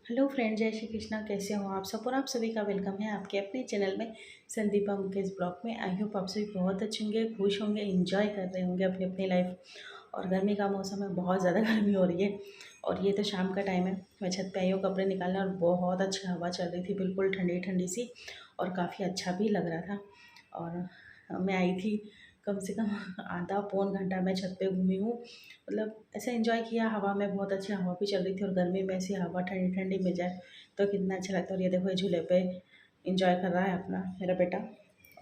Hello friend, जय श्री कृष्णा। कैसे हो आप सब? और आप सभी का वेलकम है आपके अपने चैनल में संदीपा मुकेश ब्लॉग में। आई होप आप सभी बहुत अच्छे होंगे, खुश होंगे, इंजॉय कर रहे होंगे अपनी अपनी लाइफ। और गर्मी का मौसम है, बहुत ज़्यादा गर्मी हो रही है। और ये तो शाम का टाइम है, मैं छत पे आई हूँ कपड़े निकालने और बहुत अच्छी हवा चल रही थी, बिल्कुल ठंडी ठंडी सी। और काफ़ी अच्छा भी लग रहा था। और मैं आई थी, कम से कम आधा पौन घंटा मैं छत पे घूमी हूँ। मतलब ऐसे एंजॉय किया, हवा में बहुत अच्छी हवा भी चल रही थी और गर्मी में ऐसी हवा ठंडी ठंडी मिल जाए तो कितना अच्छा लगता है। और ये देखो, ये झूले पे एंजॉय कर रहा है अपना मेरा बेटा।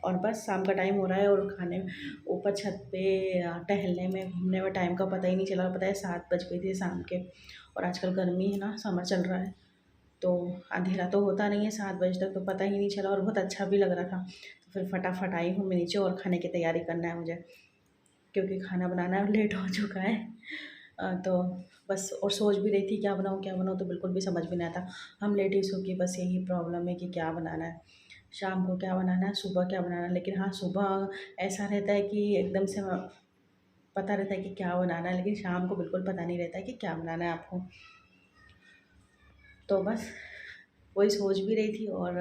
और बस शाम का टाइम हो रहा है और खाने ऊपर छत पे टहलने में घूमने में टाइम का पता ही नहीं चला। पता है 7 बज गई थी शाम के। और आजकल गर्मी है ना, समर चल रहा है तो अंधेरा तो होता नहीं है 7 बजे तक, तो पता ही नहीं चला और बहुत अच्छा भी लग रहा था। तो फिर फटाफट आई हूँ मैं नीचे और खाने की तैयारी करना है मुझे, क्योंकि खाना बनाना है, लेट हो चुका है। तो बस और सोच भी रही थी क्या बनाऊँ, तो बिल्कुल भी समझ में नहीं आता। हम लेडीज़ हो की बस यही प्रॉब्लम है कि क्या बनाना है, शाम को क्या बनाना है, सुबह क्या बनाना है। लेकिन हाँ, सुबह ऐसा रहता है कि एकदम से पता रहता है कि क्या बनाना है, लेकिन शाम को बिल्कुल पता नहीं रहता है कि क्या बनाना है आपको। तो बस वही सोच भी रही थी और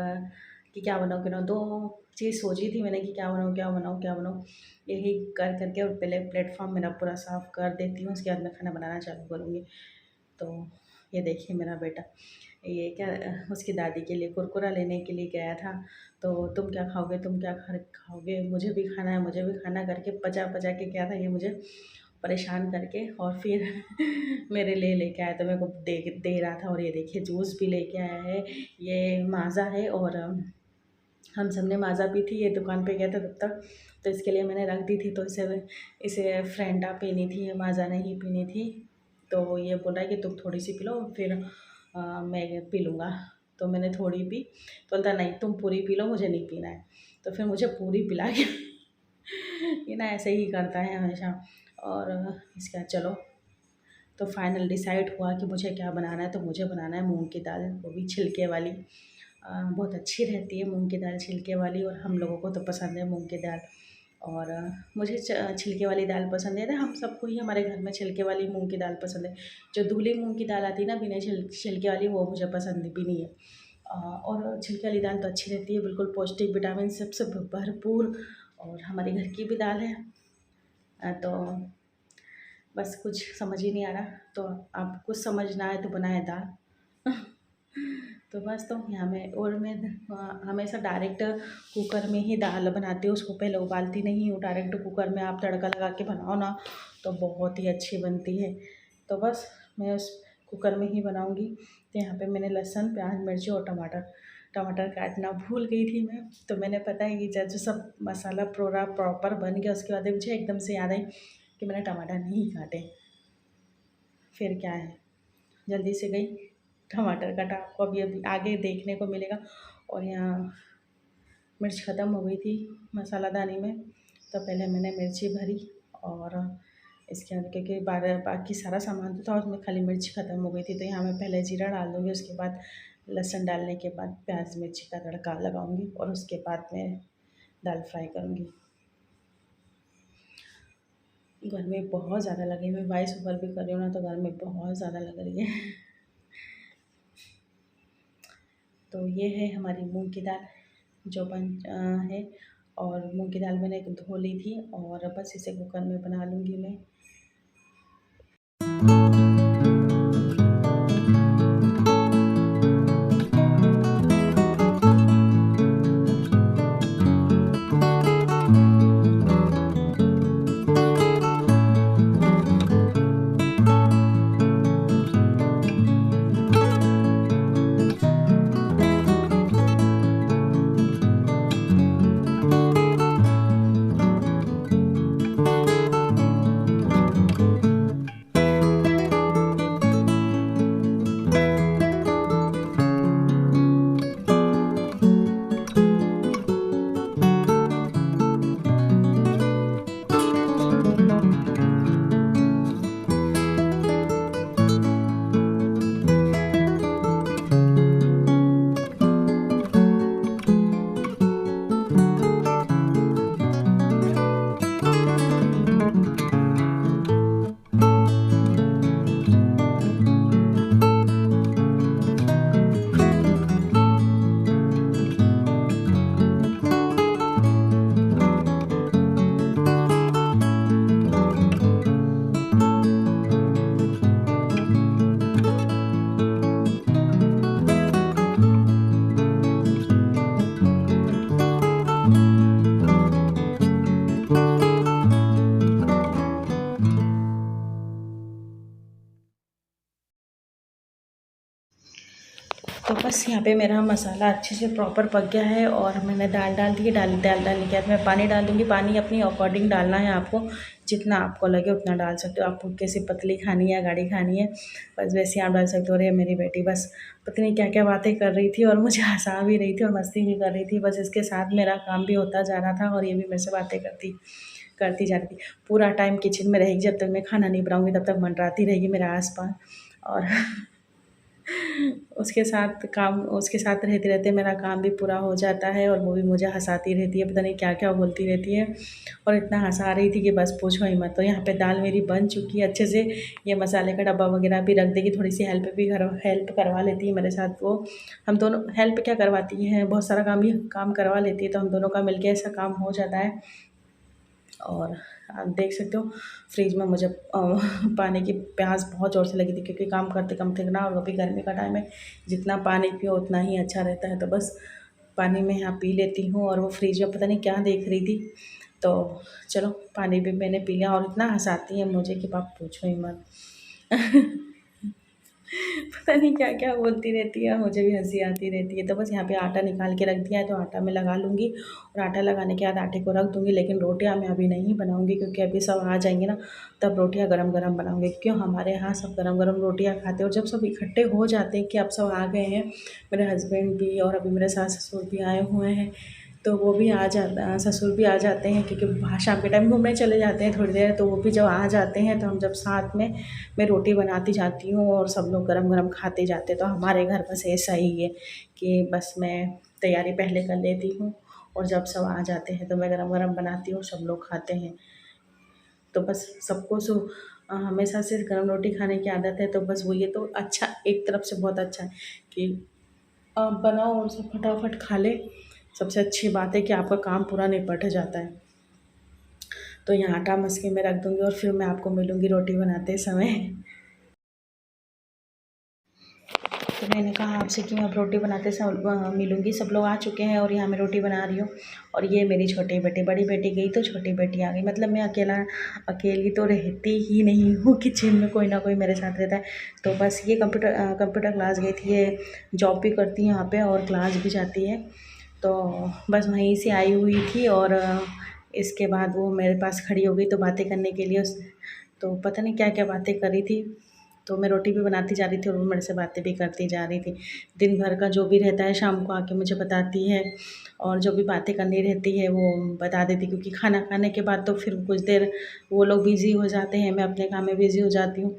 कि क्या बनाऊँ क्या बनाऊँ, 2 चीज़ सोची थी मैंने कि क्या बनाऊँ। यही कर करके और पहले प्लेटफॉर्म मेरा पूरा साफ़ कर देती हूँ, उसके बाद मैं खाना बनाना चालू करूँगी। तो ये देखिए मेरा बेटा, ये क्या उसकी दादी के लिए कुरकुरा लेने के लिए गया था। तो तुम क्या खाओगे, तुम क्या खाओगे, मुझे भी खाना है, मुझे भी खाना करके पचा पचा के गया था ये मुझे परेशान करके। और फिर मेरे लिए लेके आया तो मेरे को दे दे रहा था। और ये देखिए जूस भी लेके आया है, ये माज़ा है। और हम सब ने माज़ा पी थी, ये दुकान पे गया था तब तक, तो इसके लिए मैंने रख दी थी। तो इसे इसे फ्रेंडा पीनी थी, ये माज़ा नहीं पीनी थी। तो ये बोल रहा है कि तुम थोड़ी सी पी लो, फिर मैं पी लूँगा। तो मैंने थोड़ी पी, तो बोलता नहीं तुम पूरी पी लो, मुझे नहीं पीना है। तो फिर मुझे पूरी पिला के ये ना ऐसे ही करता है हमेशा। और इसके बाद चलो, तो फाइनल डिसाइड हुआ कि मुझे क्या बनाना है। तो मुझे बनाना है मूंग की दाल, वो भी छिलके वाली। बहुत अच्छी रहती है मूंग की दाल छिलके वाली, और हम लोगों को तो पसंद है मूंग की दाल। और मुझे छिलके वाली दाल पसंद है ना, हम सबको ही हमारे घर में छिलके वाली मूंग की दाल पसंद है। जो धुली मूंग की दाल आती है ना बिना छिलके वाली, वो मुझे पसंद भी नहीं है। और छिलके वाली दाल तो अच्छी रहती है, बिल्कुल पौष्टिक विटामिन सबसे भरपूर। और हमारे घर की भी दाल है। तो बस कुछ समझ ही नहीं आ रहा। तो आप कुछ समझना है तो बनाए दाल। तो बस, तो यहाँ मैं और मैं हमेशा डायरेक्ट कुकर में ही दाल बनाती हूँ, उसको पहले उबालती नहीं हूँ। डायरेक्ट कुकर में आप तड़का लगा के बनाओ ना, तो बहुत ही अच्छी बनती है। तो बस मैं उस कुकर में ही बनाऊँगी। तो यहाँ पे मैंने लहसुन, प्याज, मिर्ची और टमाटर टमाटर काटना भूल गई थी मैं। तो मैंने पता है कि जब सब मसाला पूरा प्रॉपर बन गया, उसके बाद मुझे एकदम से याद आई कि मैंने टमाटर नहीं काटे। फिर क्या है, जल्दी से गई, टमाटर काटा। आपको अभी अभी आगे देखने को मिलेगा। और यहाँ मिर्च ख़त्म हो गई थी मसालादानी में, तो पहले मैंने मिर्ची भरी। और इसके अंदर क्योंकि बाकी सारा सामान तो था, उसमें खाली मिर्च ख़त्म हो गई थी, तो यहाँ मैं पहले जीरा डाल दूँगी, उसके बाद लहसुन डालने के बाद प्याज मिर्ची का तड़का लगाऊँगी, और उसके बाद मैं दाल फ्राई करूँगी। गर्मी बहुत ज़्यादा लगी हुई, वॉइस ओवर भी कर रही हूँ ना, तो गर्मी बहुत ज़्यादा लग रही है। तो ये है हमारी मूंग की दाल जो है। और मूंग की दाल मैंने एक धो ली थी, और बस इसे कुकर में बना लूँगी मैं। तो बस यहाँ पे मेरा मसाला अच्छे से प्रॉपर पक गया है और मैंने दाल डाल दी। दाल डालने के बाद मैं पानी डाल दूँगी। पानी अपनी अकॉर्डिंग डालना है आपको, जितना आपको लगे उतना डाल सकते हो। आपको कैसी पतली खानी है या गाढ़ी खानी है, बस वैसे आप डाल सकते हो। और ये मेरी बेटी बस पता नहीं क्या क्या बातें कर रही थी और मुझे हँसा भी रही थी और मस्ती भी कर रही थी। बस इसके साथ मेरा काम भी होता जा रहा था और ये भी मेरे से बातें करती जा रही थी। पूरा टाइम किचन में रहेगी, जब तक मैं खाना नहीं बनाऊँगी तब तक मंडराती रहेगी मेरे आस-पास। और उसके साथ रहते-रहते मेरा काम भी पूरा हो जाता है और वो भी मुझे हँसाती रहती है, पता नहीं क्या-क्या बोलती रहती है और इतना हँसा रही थी कि बस पूछो ही मत। तो यहाँ पे दाल मेरी बन चुकी है अच्छे से। ये मसाले का डब्बा वगैरह भी रख देगी, थोड़ी-सी हेल्प करवा लेती है मेरे साथ वो। हम दोनों हेल्प क्या करवाती हैं, बहुत सारा काम करवा लेती है, तो हम दोनों का मिलके ऐसा काम हो जाता है। और आप देख सकते हो फ्रिज में मुझे पानी की प्यास बहुत ज़ोर से लगी थी, क्योंकि काम करते करते ना, और अभी गर्मी का टाइम है, जितना पानी पियो उतना ही अच्छा रहता है। तो बस पानी मैं यहाँ पी लेती हूँ और वो फ्रिज में पता नहीं क्या देख रही थी। तो चलो पानी भी मैंने पी लिया और इतना हँसाती है मुझे कि बाप पूछो ही मत। पता नहीं क्या-क्या बोलती रहती है, मुझे भी हँसी आती रहती है। तो बस यहाँ पे आटा निकाल के रख दिया है, तो आटा मैं लगा लूँगी और आटा लगाने के बाद आटे को रख दूँगी। लेकिन रोटियाँ मैं अभी नहीं बनाऊँगी, क्योंकि अभी सब आ जाएँगे ना, तब रोटियाँ गरम-गरम बनाऊँगी। क्योंकि हमारे यहाँ सब गरम-गरम रोटियाँ खाते हैं और जब सब इकट्ठे हो जाते हैं कि अब सब आ गए हैं, मेरे हस्बैंड भी और अभी मेरे सास-ससुर भी आए हुए हैं, तो वो भी ससुर भी आ जाते हैं, क्योंकि वहाँ शाम के टाइम घूमने चले जाते हैं थोड़ी देर। तो वो भी जब आ जाते हैं, तो हम जब साथ में मैं रोटी बनाती जाती हूँ और सब लोग गरम-गरम खाते जाते हैं। तो हमारे घर बस ऐसा ही है कि बस मैं तैयारी पहले कर लेती हूँ और जब सब आ जाते हैं तो मैं गरम-गरम बनाती हूँ, सब लोग खाते हैं। तो बस सबको हमेशा से गरम रोटी खाने की आदत है, तो बस वो ये तो अच्छा, एक तरफ से बहुत अच्छा है कि आप बनाओ और सब फटाफट खा लें। सबसे अच्छी बात है कि आपका काम पूरा निपट जाता है। तो यहाँ आटा मस के मैं रख दूँगी और फिर मैं आपको मिलूँगी रोटी बनाते समय। तो मैंने कहा आपसे कि मैं अब रोटी बनाते समय मिलूँगी। सब लोग आ चुके हैं और यहाँ मैं रोटी बना रही हूँ और ये मेरी छोटी बेटी, बड़ी बेटी गई तो छोटी बेटी आ गई। मतलब मैं अकेली तो रहती ही नहीं हूँ, किचन में कोई ना कोई मेरे साथ रहता है। तो बस ये कंप्यूटर क्लास गई थी, ये जॉब भी करती है यहाँ पे और क्लास भी जाती है। तो बस वहीं से आई हुई थी और इसके बाद वो मेरे पास खड़ी हो गई तो बातें करने के लिए। तो पता नहीं क्या-क्या बातें कर रही थी। तो मैं रोटी भी बनाती जा रही थी और वो मेरे से बातें भी करती जा रही थी। दिन भर का जो भी रहता है शाम को आके मुझे बताती है और जो भी बातें करनी रहती है वो बता देती, क्योंकि खाना खाने के बाद तो फिर कुछ देर वो लोग बिज़ी हो जाते हैं, मैं अपने काम में बिज़ी हो जाती हूँ।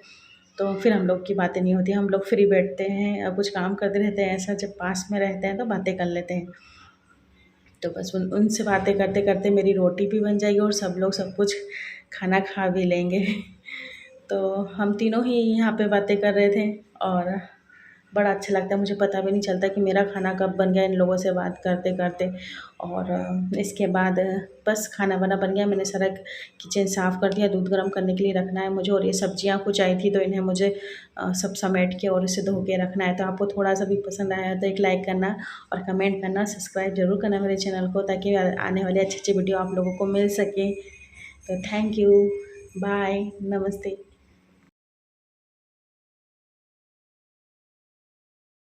तो फिर हम लोग की बातें नहीं होती, हम लोग फ्री बैठते हैं, कुछ काम करते रहते हैं। ऐसा जब पास में रहते हैं तो बातें कर लेते हैं। तो बस उनसे बातें करते-करते मेरी रोटी भी बन जाएगी और सब लोग सब कुछ खाना खा भी लेंगे। तो हम तीनों ही यहाँ पे बातें कर रहे थे और बड़ा अच्छा लगता है, मुझे पता भी नहीं चलता कि मेरा खाना कब बन गया इन लोगों से बात करते-करते। और इसके बाद बस खाना वाना बन गया, मैंने सारा किचन साफ़ कर दिया, दूध गर्म करने के लिए रखना है मुझे और ये सब्जियाँ कुछ आई थी तो इन्हें मुझे सब समेट के और इसे धो के रखना है। तो आपको थोड़ा-सा भी पसंद आया तो एक लाइक करना और कमेंट करना, सब्सक्राइब ज़रूर करना मेरे चैनल को, ताकि आने वाली अच्छी-अच्छी वीडियो आप लोगों को मिल सके। तो थैंक यू, बाय, नमस्ते।